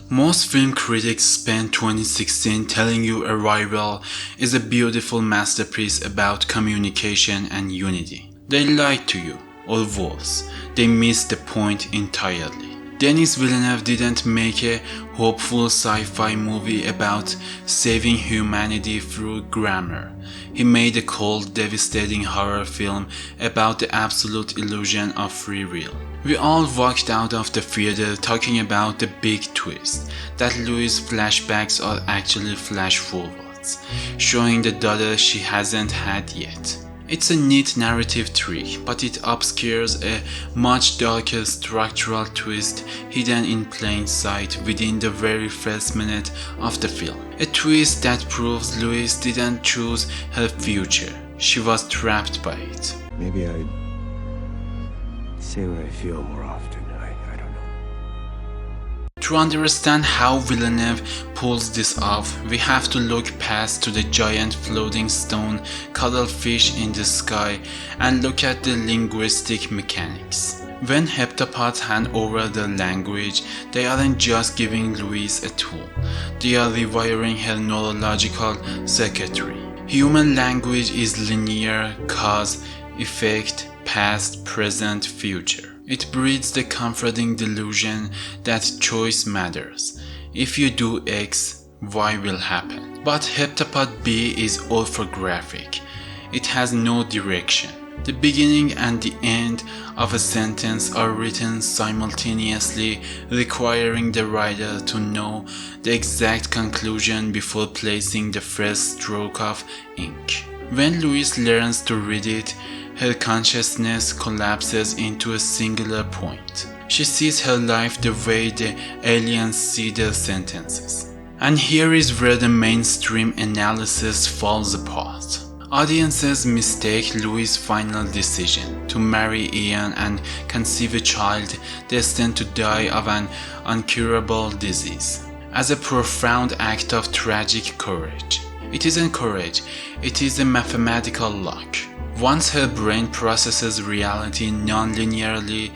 Most film critics spent 2016 telling you Arrival is a beautiful masterpiece about communication and unity. They lied to you, or worse, they missed the point entirely. Denis Villeneuve didn't make a hopeful sci-fi movie about saving humanity through grammar. He made a cold, devastating horror film about the absolute illusion of free will. We all walked out of the theater talking about the big twist, that Louise's flashbacks are actually flashforwards, showing the daughter she hasn't had yet. It's a neat narrative trick, but it obscures a much darker structural twist hidden in plain sight within the very first minute of the film. A twist that proves Louise didn't choose her future, she was trapped by it. Maybe I'd say what I feel more often. I don't know. To understand how Villeneuve pulls this off, we have to look past to the giant floating stone cuttlefish in the sky and look at the linguistic mechanics. When heptapods hand over the language, they aren't just giving Louise a tool, they are rewiring her neurological circuitry. Human language is linear, cause, effect, past, present, future. It breeds the comforting delusion that choice matters. If you do X, Y will happen. But Heptapod B is orthographic. It has no direction. The beginning and the end of a sentence are written simultaneously, requiring the writer to know the exact conclusion before placing the first stroke of ink. When Louise learns to read it, her consciousness collapses into a singular point. She sees her life the way the aliens see their sentences. And here is where the mainstream analysis falls apart. Audiences mistake Louis' final decision to marry Ian and conceive a child destined to die of an incurable disease as a profound act of tragic courage. It isn't courage, it is a mathematical luck. Once her brain processes reality non-linearly,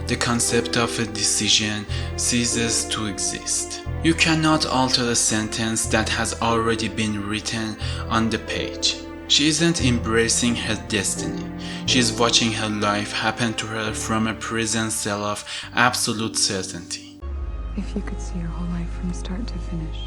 the concept of a decision ceases to exist. You cannot alter a sentence that has already been written on the page. She isn't embracing her destiny. She is watching her life happen to her from a prison cell of absolute certainty. If you could see your whole life from start to finish,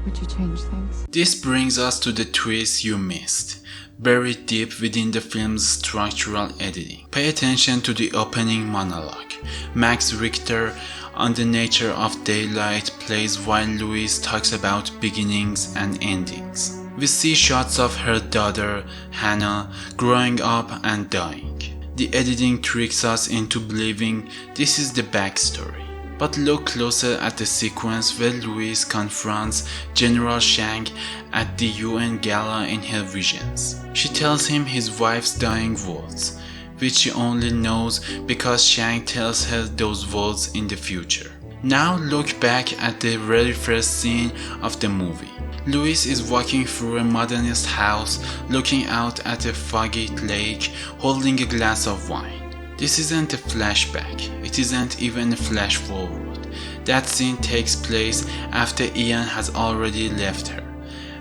would you change things? This brings us to the twist you missed, buried deep within the film's structural editing. Pay attention to the opening monologue. Max Richter on the nature of daylight plays while Louise talks about beginnings and endings. We see shots of her daughter, Hannah, growing up and dying. The editing tricks us into believing this is the backstory. But look closer at the sequence where Louise confronts General Shang at the UN gala in her visions. She tells him his wife's dying words, which she only knows because Shang tells her those words in the future. Now look back at the very first scene of the movie. Louise is walking through a modernist house, looking out at a foggy lake, holding a glass of wine. This isn't a flashback, it isn't even a flash forward. That scene takes place after Ian has already left her,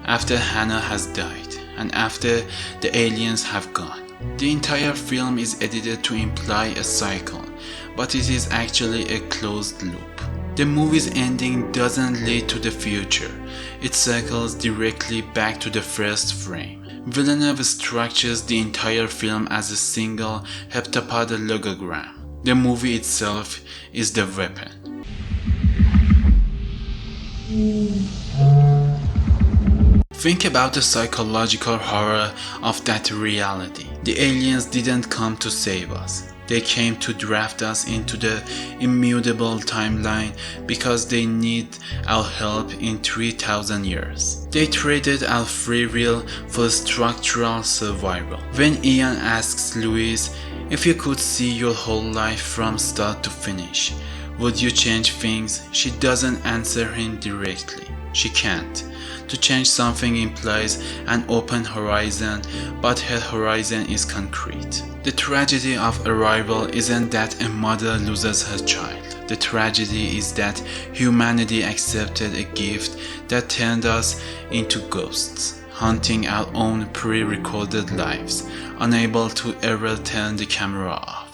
after Hannah has died, and after the aliens have gone. The entire film is edited to imply a cycle, but it is actually a closed loop. The movie's ending doesn't lead to the future, it circles directly back to the first frame. Villeneuve structures the entire film as a single heptapod logogram. The movie itself is the weapon. Think about the psychological horror of that reality. The aliens didn't come to save us. They came to draft us into the immutable timeline because they need our help in 3,000 years. They traded our free will for structural survival. When Ian asks Louise, if you could see your whole life from start to finish, would you change things? She doesn't answer him directly. She can't. To change something implies an open horizon, but her horizon is concrete. The tragedy of Arrival isn't that a mother loses her child. The tragedy is that humanity accepted a gift that turned us into ghosts, hunting our own pre-recorded lives, unable to ever turn the camera off.